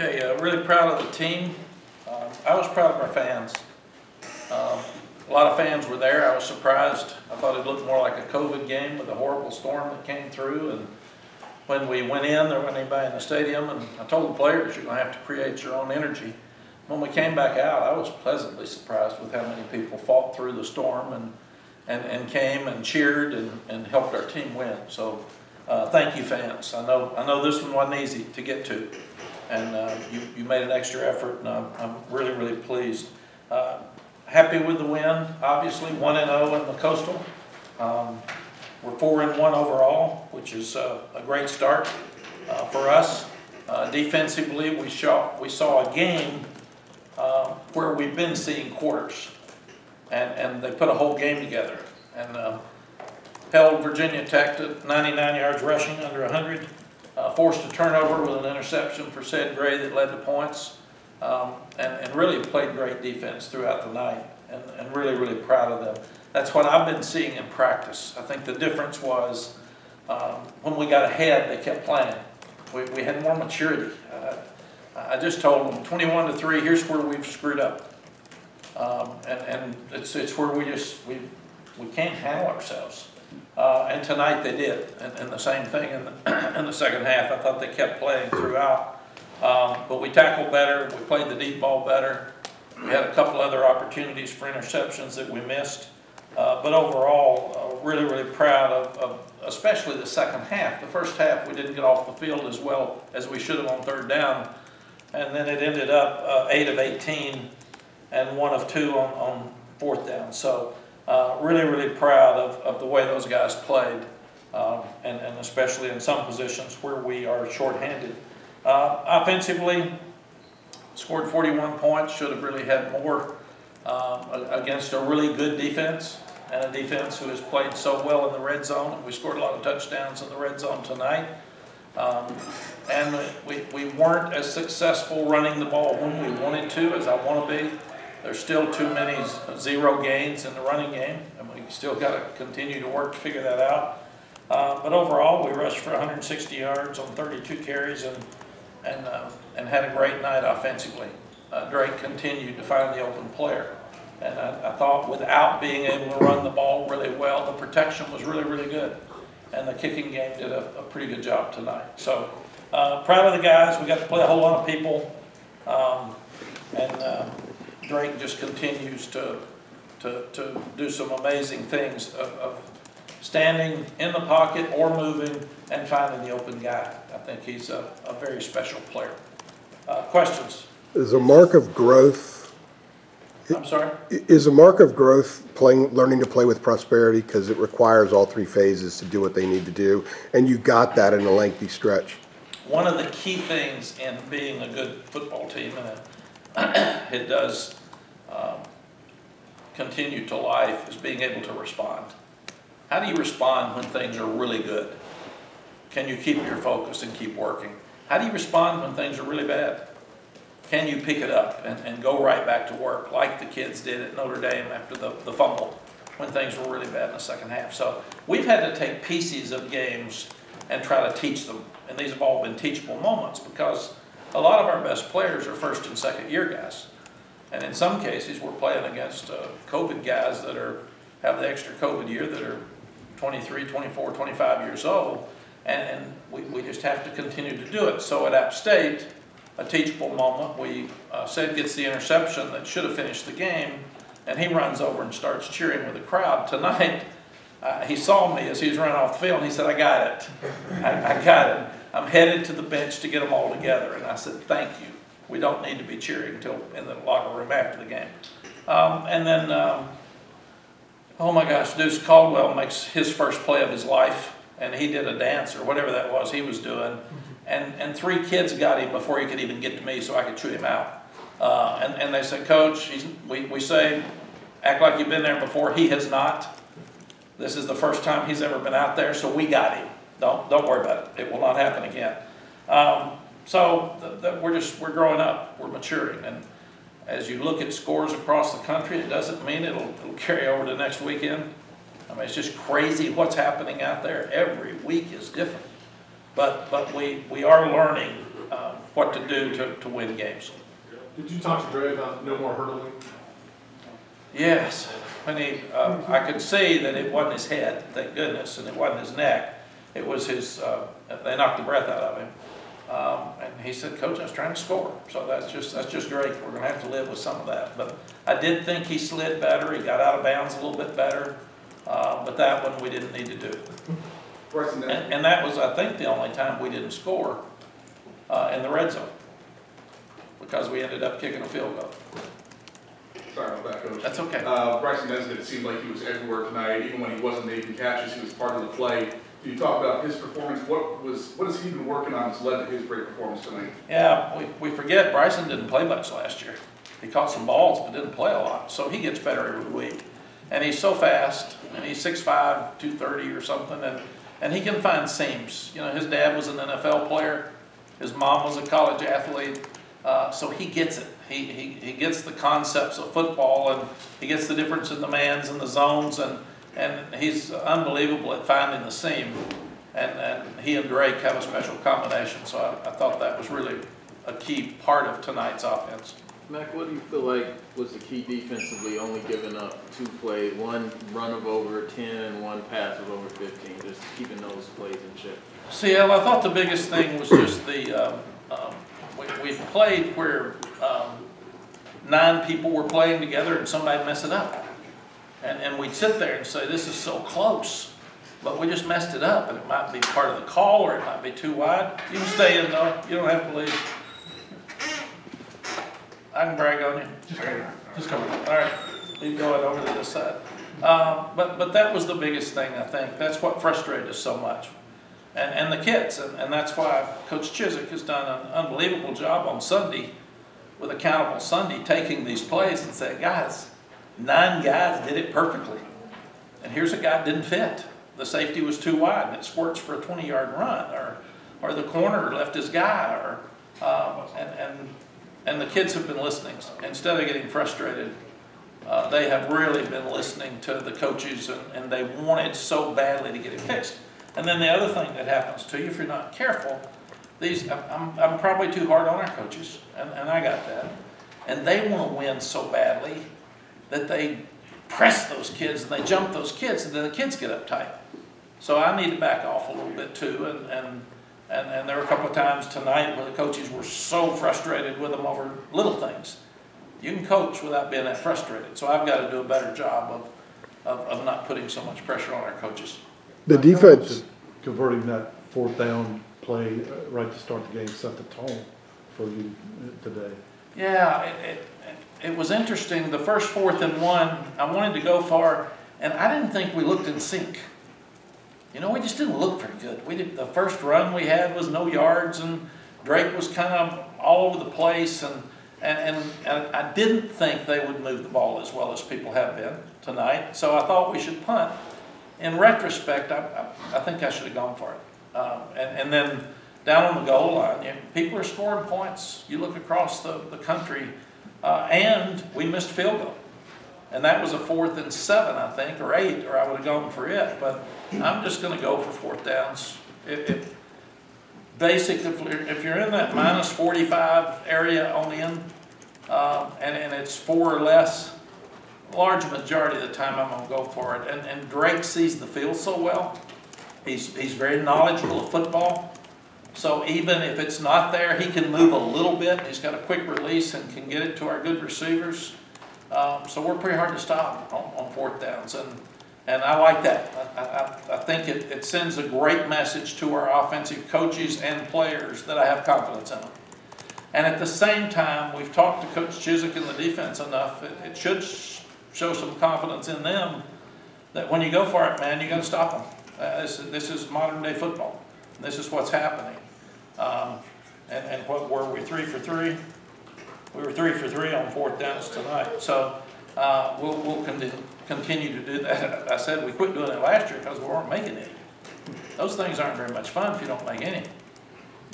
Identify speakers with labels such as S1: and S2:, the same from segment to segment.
S1: Okay, really proud of the team. I was proud of our fans. A lot of fans were there. I was surprised. I thought it looked more like a COVID game with a horrible storm that came through. And when we went in, there wasn't anybody in the stadium. And I told the players, you're going to have to create your own energy. When we came back out, I was pleasantly surprised with how many people fought through the storm and came and cheered and helped our team win. So thank you, fans. I know this one wasn't easy to get to. And you made an extra effort, and I'm really, really pleased. Happy with the win, obviously, 1-0 in the Coastal. We're 4-1 overall, which is a great start for us. Defensively, we saw a game where we've been seeing quarters, and they put a whole game together. And held Virginia Tech to 99 yards rushing, under 100. Forced a turnover with an interception for said Gray that led to points, and really played great defense throughout the night, and really, really proud of them. That's what I've been seeing in practice. I think the difference was when we got ahead, they kept playing. We had more maturity. I just told them 21-3, here's where we've screwed up. And it's where we can't handle ourselves. And tonight they did, and the same thing in the second half. I thought they kept playing throughout, but we tackled better, we played the deep ball better. We had a couple other opportunities for interceptions that we missed, but overall, really, really proud of especially the second half. The first half we didn't get off the field as well as we should have on third down, and then it ended up 8 of 18 and 1 of 2 on fourth down. So really, really proud of the way those guys played, and especially in some positions where we are shorthanded. Offensively, scored 41 points, should have really had more against a really good defense, and a defense who has played so well in the red zone. We scored a lot of touchdowns in the red zone tonight. And we weren't as successful running the ball when we wanted to, as I want to be. There's still too many zero gains in the running game, and we still got to continue to work to figure that out. But overall, we rushed for 160 yards on 32 carries and had a great night offensively. Drake continued to find the open player, and I thought without being able to run the ball really well, the protection was really, really good, and the kicking game did a pretty good job tonight. So proud of the guys. We got to play a whole lot of people, and Drake just continues to do some amazing things of standing in the pocket or moving and finding the open guy. I think he's a very special player. Questions?
S2: Is a mark of growth?
S1: I'm sorry?
S2: Is a mark of growth learning to play with prosperity, because it requires all 3 phases to do what they need to do, and you got that in a lengthy stretch?
S1: One of the key things in being a good football team, and it does continue to life, is being able to respond. How do you respond when things are really good? Can you keep your focus and keep working? How do you respond when things are really bad? Can you pick it up and go right back to work like the kids did at Notre Dame after the fumble when things were really bad in the second half? So we've had to take pieces of games and try to teach them, and these have all been teachable moments, because a lot of our best players are first and second year guys. And in some cases, we're playing against COVID guys that have the extra COVID year that are 23, 24, 25 years old. And we just have to continue to do it. So at App State, a teachable moment, Sid gets the interception that should have finished the game, and he runs over and starts cheering with the crowd. Tonight, he saw me as he was running off the field, and he said, I got it. I got it. I'm headed to the bench to get them all together. And I said, thank you. We don't need to be cheering until in the locker room after the game. And then, oh my gosh, Deuce Caldwell makes his first play of his life, and he did a dance or whatever that was he was doing. And 3 kids got him before he could even get to me, so I could chew him out. And they said, Coach, we say, act like you've been there before. He has not. This is the first time he's ever been out there, so we got him. Don't worry about it. It will not happen again. So we're growing up, we're maturing, and as you look at scores across the country, it doesn't mean it'll carry over to next weekend. I mean, it's just crazy what's happening out there. Every week is different, but we are learning what to do to win games.
S3: Did you talk to Dre about no more hurdling?
S1: Yes, when I could see that it wasn't his head, thank goodness, and it wasn't his neck. It was his, they knocked the breath out of him. And he said, Coach, I was trying to score. So that's just great. We're going to have to live with some of that. But I did think he slid better. He got out of bounds a little bit better. But that one we didn't need to do. And that was, I think, the only time we didn't score in the red zone, because we ended up kicking a field goal.
S4: Sorry about that, Coach.
S1: That's okay.
S4: Bryson Nesbitt, it seemed like he was everywhere tonight. Even when he wasn't making catches, he was part of the play. You talk about his performance. What has he been working on that's led to his great performance tonight? Yeah,
S1: we forget Bryson didn't play much last year. He caught some balls but didn't play a lot. So he gets better every week. And he's so fast, and he's 6'5", 230 or something, and he can find seams. You know, his dad was an NFL player. His mom was a college athlete. So he gets it. He gets the concepts of football, and he gets the difference in the mans and the zones, and he's unbelievable at finding the seam. And he and Drake have a special combination. So I thought that was really a key part of tonight's offense.
S5: Mack, what do you feel like was the key defensively, only giving up 2 plays, one run of over 10 and one pass of over 15, just keeping those plays in check?
S1: CL, I thought the biggest thing was just the we played where 9 people were playing together and somebody messed it up. And we'd sit there and say, this is so close, but we just messed it up. And it might be part of the call, or it might be too wide. You can stay in though, you don't have to leave. I can brag on you. Just come on. All right, keep going over to this side. But that was the biggest thing, I think. That's what frustrated us so much. And the kids, and that's why Coach Chiswick has done an unbelievable job on Sunday with Accountable Sunday, taking these plays and saying, guys, 9 guys did it perfectly. And here's a guy that didn't fit. The safety was too wide, and it squirts for a 20-yard run, or the corner left his guy, or and the kids have been listening. Instead of getting frustrated, they have really been listening to the coaches, and they wanted so badly to get it fixed. And then the other thing that happens to you, if you're not careful, I'm probably too hard on our coaches, and I got that. And they want to win so badly that they press those kids and they jump those kids, and then the kids get uptight. So I need to back off a little bit too, and there were a couple of times tonight where the coaches were so frustrated with them over little things. You can coach without being that frustrated. So I've got to do a better job of not putting so much pressure on our coaches.
S2: The defense.
S3: Converting that 4th down play right to start the game set the tone for you today.
S1: Yeah, it was interesting. The first 4th and 1, I wanted to go for, and I didn't think we looked in sync. You know, we just didn't look very good. The first run we had was no yards, and Drake was kind of all over the place, and I didn't think they would move the ball as well as people have been tonight. So I thought we should punt. In retrospect, I think I should have gone for it. And then down on the goal line, people are scoring points. You look across the country, and we missed field goal. And that was a 4th and 7, I think, or 8, or I would have gone for it. But I'm just going to go for 4th downs. Basically, if you're in that minus 45 area on the end, and it's 4 or less, large majority of the time I'm going to go for it. And Drake sees the field so well. He's very knowledgeable of football. So even if it's not there, he can move a little bit. He's got a quick release and can get it to our good receivers. So we're pretty hard to stop on 4th downs. And I like that. I think it sends a great message to our offensive coaches and players that I have confidence in them. And at the same time, we've talked to Coach Chiswick and the defense enough. It should show some confidence in them that when you go for it, man, you're going to stop them. This is modern day football. This is what's happening. And what were we, 3 for 3? We were 3 for 3 on 4th downs tonight. So we'll continue to do that. I said we quit doing it last year because we weren't making any. Those things aren't very much fun if you don't make any.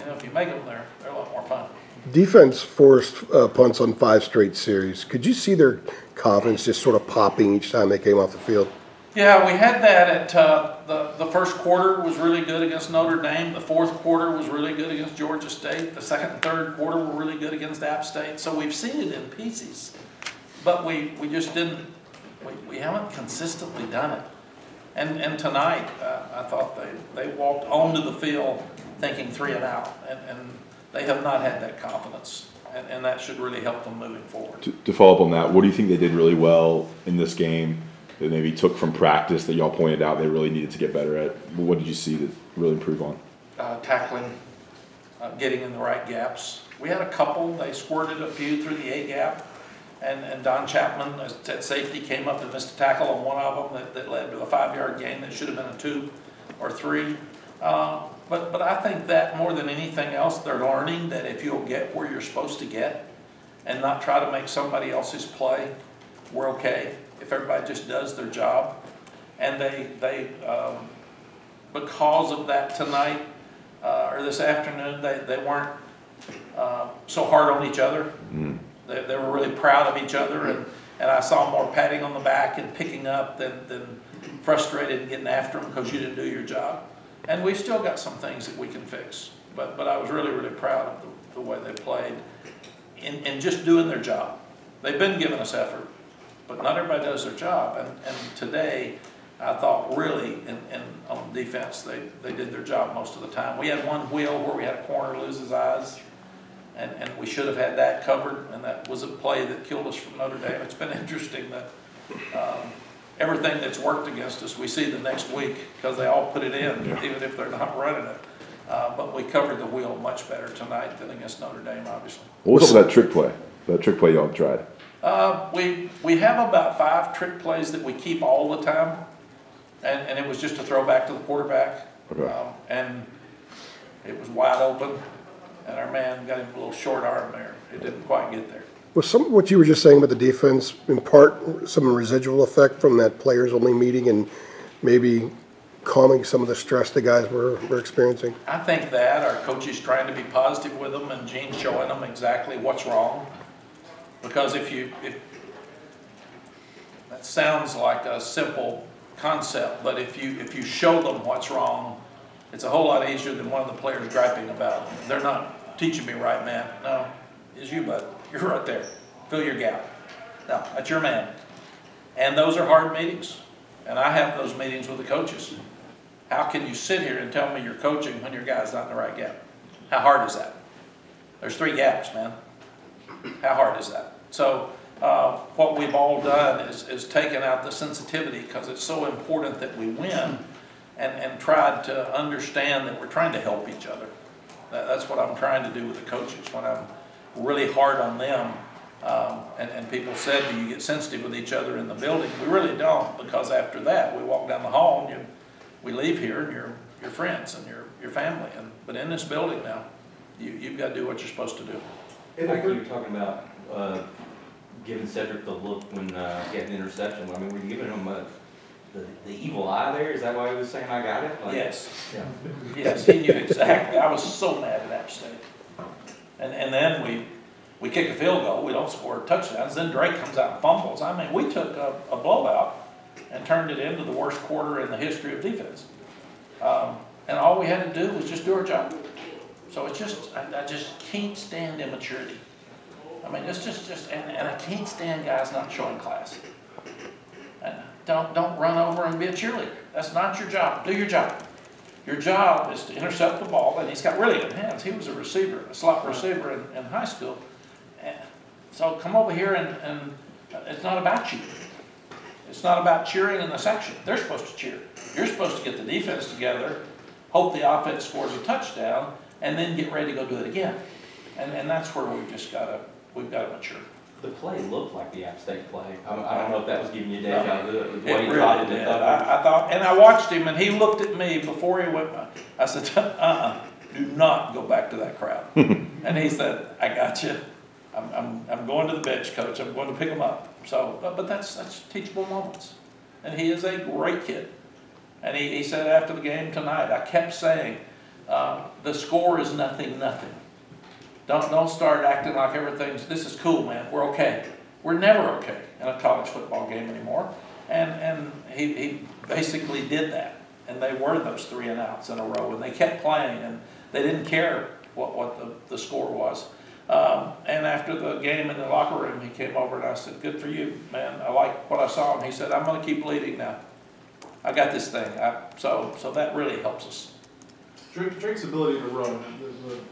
S1: You know, if you make them, they're a lot more fun.
S2: Defense forced punts on 5 straight series. Could you see their confidence just sort of popping each time they came off the field?
S1: Yeah, we had that at the first quarter was really good against Notre Dame. The fourth quarter was really good against Georgia State. The second and third quarter were really good against App State. So we've seen it in pieces, but we just didn't. We haven't consistently done it. And tonight, I thought they walked onto the field thinking 3 and out, and they have not had that confidence, and that should really help them moving forward.
S6: To follow up on that, what do you think they did really well in this game that maybe took from practice that y'all pointed out they really needed to get better at? What did you see to really improve on?
S1: Tackling, getting in the right gaps. We had a couple, they squirted a few through the A gap, and Don Chapman at safety came up and missed a tackle on one of them that led to a 5-yard gain that should have been a 2 or 3. But I think that more than anything else, they're learning that if you'll get where you're supposed to get and not try to make somebody else's play, we're okay. If everybody just does their job. And they because of that tonight, or this afternoon, they weren't so hard on each other. Mm. They were really proud of each other, and I saw more patting on the back and picking up than frustrated and getting after them because you didn't do your job. And we've still got some things that we can fix. But I was really, really proud of the way they played in just doing their job. They've been giving us effort, but not everybody does their job. And today, I thought really on defense, they did their job most of the time. We had one wheel where we had a corner lose his eyes, and we should have had that covered, and that was a play that killed us from Notre Dame. It's been interesting that everything that's worked against us, we see the next week because they all put it in, even if they're not running it. But we covered the wheel much better tonight than against Notre Dame, obviously.
S6: What was that trick play? That trick play y'all tried?
S1: We have about 5 trick plays that we keep all the time, and it was just a throwback to the quarterback. Okay. And it was wide open, and our man got him a little short arm there. It didn't quite get there.
S2: Was some of what you were just saying about the defense in part some residual effect from that players-only meeting and maybe calming some of the stress the guys were experiencing?
S1: I think that our coaches trying to be positive with them and Gene showing them exactly what's wrong. Because if that sounds like a simple concept, but if you show them what's wrong, it's a whole lot easier than one of the players griping about, they're not teaching me right, man. No, it's you, bud. You're right there. Fill your gap. No, that's your man. And those are hard meetings. And I have those meetings with the coaches. How can you sit here and tell me you're coaching when your guy's not in the right gap? How hard is that? There's 3 gaps, man. How hard is that? So what we've all done is taken out the sensitivity because it's so important that we win and tried to understand that we're trying to help each other. That's what I'm trying to do with the coaches when I'm really hard on them. And people said, do you get sensitive with each other in the building? We really don't, because after that we walk down the hall and we leave here and you're friends and your family. But in this building now, you've got to do what you're supposed to do.
S7: Like you were talking about giving Cedric the look when he had an interception. I mean, were you giving him the evil eye there? Is that why he was saying I got it? Like,
S1: yes.
S7: Yeah.
S1: Yes, he knew exactly. I was so mad at App State. And then we kick a field goal. We don't score touchdowns. Then Drake comes out and fumbles. I mean, we took a blowout and turned it into the worst quarter in the history of defense. And all we had to do was just do our job. So it's just, I just can't stand immaturity. I mean, it's just, and I can't stand guys not showing class. And don't run over and be a cheerleader. That's not your job. Do your job. Your job is to intercept the ball, and he's got really good hands. He was a receiver, a slot receiver in high school. And so come over here and it's not about you. It's not about cheering in the section. They're supposed to cheer. You're supposed to get the defense together, hope the offense scores a touchdown, and then get ready to go do it again. And that's where we've got to mature.
S7: The play looked like the App State play. I don't know if that was giving you deja vu.
S1: It really did. I thought, and I watched him, and he looked at me before he went. I said, do not go back to that crowd. And he said, I got you. I'm going to the bench, coach. I'm going to pick him up. So, but that's teachable moments. And he is a great kid. And he said after the game tonight, I kept saying, the score is nothing. Don't start acting like this is cool, man. We're okay. We're never okay in a college football game anymore. And he basically did that. And they were those 3 and outs in a row, and they kept playing, and they didn't care what the score was. And after the game in the locker room, he came over and I said, "Good for you, man. I like what I saw." And he said, "I'm going to keep leading now. I got this thing." So that really helps us.
S8: Drake's ability to run,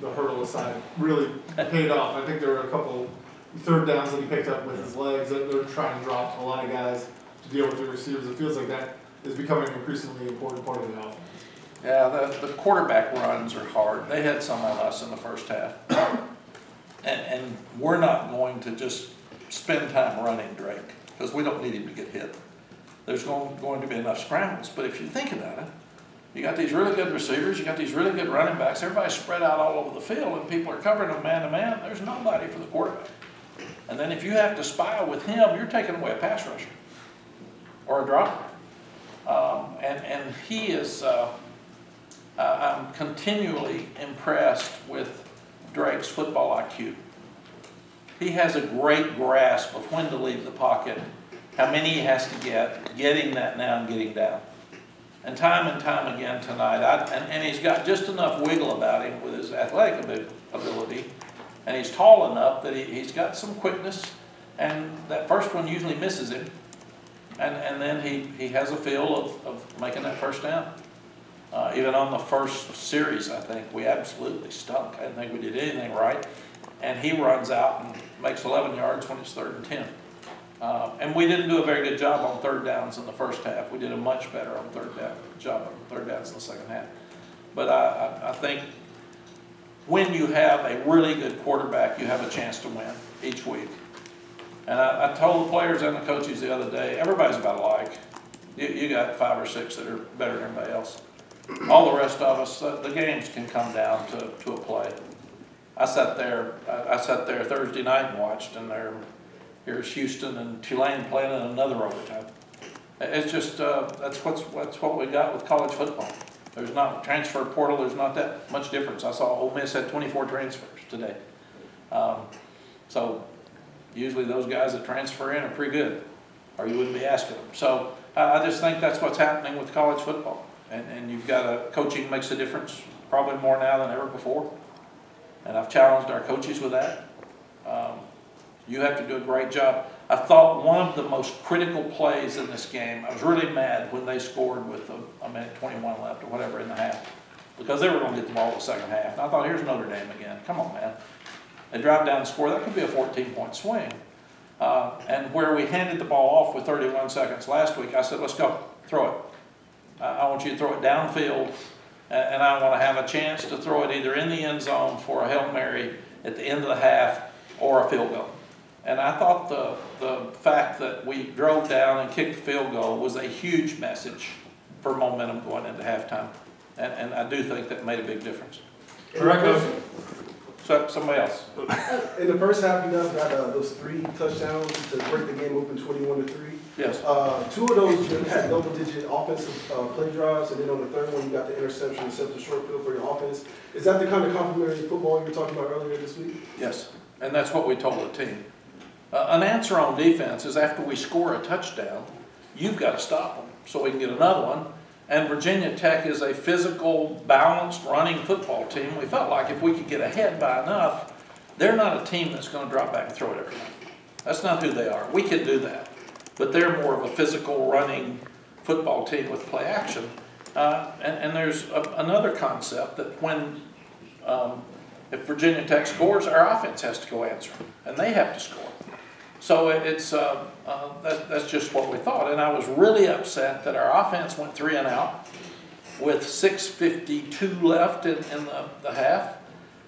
S8: the hurdle aside, really paid off. I think there were a couple third downs that he picked up with his legs that they're trying to drop a lot of guys to deal with the receivers. It feels like that is becoming an increasingly important part of the offense.
S1: Yeah, the quarterback runs are hard. They had some on us in the first half. And we're not going to just spend time running Drake, because we don't need him to get hit. There's going to be enough scrambles. But if you think about it, you got these really good receivers, you got these really good running backs, everybody's spread out all over the field, and people are covering them man to man. There's nobody for the quarterback. And then if you have to spy with him, you're taking away a pass rusher or a dropper. And he is, I'm continually impressed with Drake's football IQ. He has a great grasp of when to leave the pocket, how many he has to get, getting that now and getting down. And time again tonight, and he's got just enough wiggle about him with his athletic ability, and he's tall enough that he's got some quickness, and that first one usually misses him, and then he has a feel of making that first down. Even on the first series, I think, we absolutely stunk. I didn't think we did anything right. And he runs out and makes 11 yards when it's 3rd and 10. And we didn't do a very good job on third downs in the first half. We did a much better job on third downs in the second half. But I think when you have a really good quarterback, you have a chance to win each week. And I told the players and the coaches the other day, everybody's about alike. You got 5 or 6 that are better than everybody else. All the rest of us, the games can come down to a play. I sat there Thursday night and watched, and here's Houston and Tulane playing in another overtime. It's just that's what we got with college football. There's not transfer portal. There's not that much difference. I saw Ole Miss had 24 transfers today. So usually those guys that transfer in are pretty good, or you wouldn't be asking them. So I just think that's what's happening with college football. And you've got coaching makes a difference, probably more now than ever before. And I've challenged our coaches with that. You have to do a great job. I thought one of the most critical plays in this game, I was really mad when they scored with a minute 21 left or whatever in the half, because they were going to get the ball in the second half. And I thought, here's Notre Dame again. Come on, man. They drive down and score. That could be a 14-point swing. And where we handed the ball off with 31 seconds last week, I said, let's go. Throw it. I want you to throw it downfield, and I want to have a chance to throw it either in the end zone for a Hail Mary at the end of the half or a field goal. And I thought the fact that we drove down and kicked the field goal was a huge message for momentum going into halftime. And I do think that made a big difference. So, somebody else.
S9: In the first half, you guys got those 3 touchdowns to break the game open 21-3.
S1: Yes.
S9: 2 of those you had double-digit offensive play drives, and then on the third one, you got the interception and set the short field for your offense. Is that the kind of complementary football you were talking about earlier this week?
S1: Yes, and that's what we told the team. An answer on defense is after we score a touchdown, you've got to stop them so we can get another one. And Virginia Tech is a physical, balanced, running football team. We felt like if we could get ahead by enough, they're not a team that's going to drop back and throw it every night. That's not who they are. We can do that. But they're more of a physical, running football team with play action. And there's another concept that when, if Virginia Tech scores, our offense has to go answer, and they have to score. So it's that's just what we thought. And I was really upset that our offense went 3 and out with 6:52 left in the half.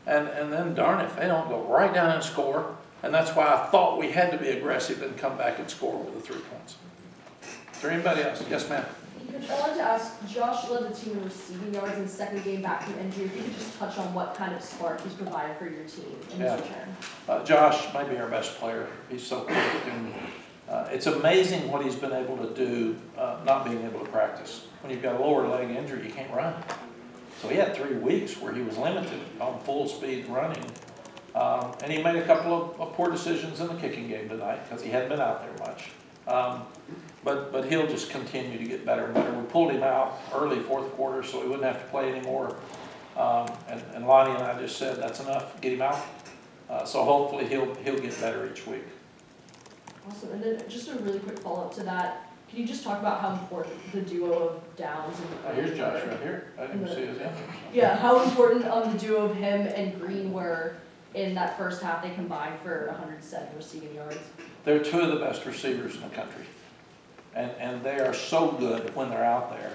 S1: And then, darn if they don't go right down and score. And that's why I thought we had to be aggressive and come back and score with the 3 points. Is there anybody else? Yes, ma'am.
S10: Coach, I wanted to ask, Josh led the team in receiving yards in the second game back from injury. If you could just touch on what kind of spark he's provided for your team in his return.
S1: Josh might be our best player. He's so quick, and it's amazing what he's been able to do not being able to practice. When you've got a lower leg injury, you can't run. So he had 3 weeks where he was limited on full speed running. And he made a couple of poor decisions in the kicking game tonight because he hadn't been out there much. But he'll just continue to get better and better. We pulled him out early fourth quarter so he wouldn't have to play anymore. And Lonnie and I just said, that's enough, get him out. So hopefully he'll get better each week.
S10: Awesome, and then just a really quick follow-up to that. Can you just talk about how important the duo of Downs and
S1: Here's Josh right here. I didn't even see his image.
S10: Yeah, how important the duo of him and Green were in that first half. They combined for 107 receiving yards.
S1: They're two of the best receivers in the country. And they are so good when they're out there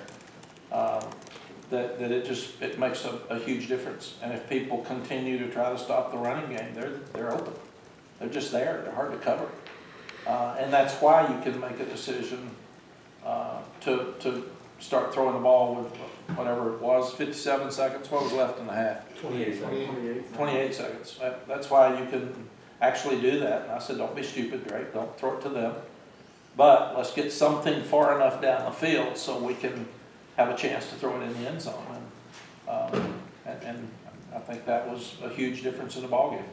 S1: that it makes a huge difference. And if people continue to try to stop the running game, they're open. They're just there. They're hard to cover. And that's why you can make a decision to start throwing the ball with whatever it was, 57 seconds. What was left in the half?
S7: 28 seconds.
S1: 28 seconds. That's why you can actually do that. And I said, don't be stupid, Drake. Don't throw it to them. But let's get something far enough down the field so we can have a chance to throw it in the end zone. And I think that was a huge difference in the ballgame.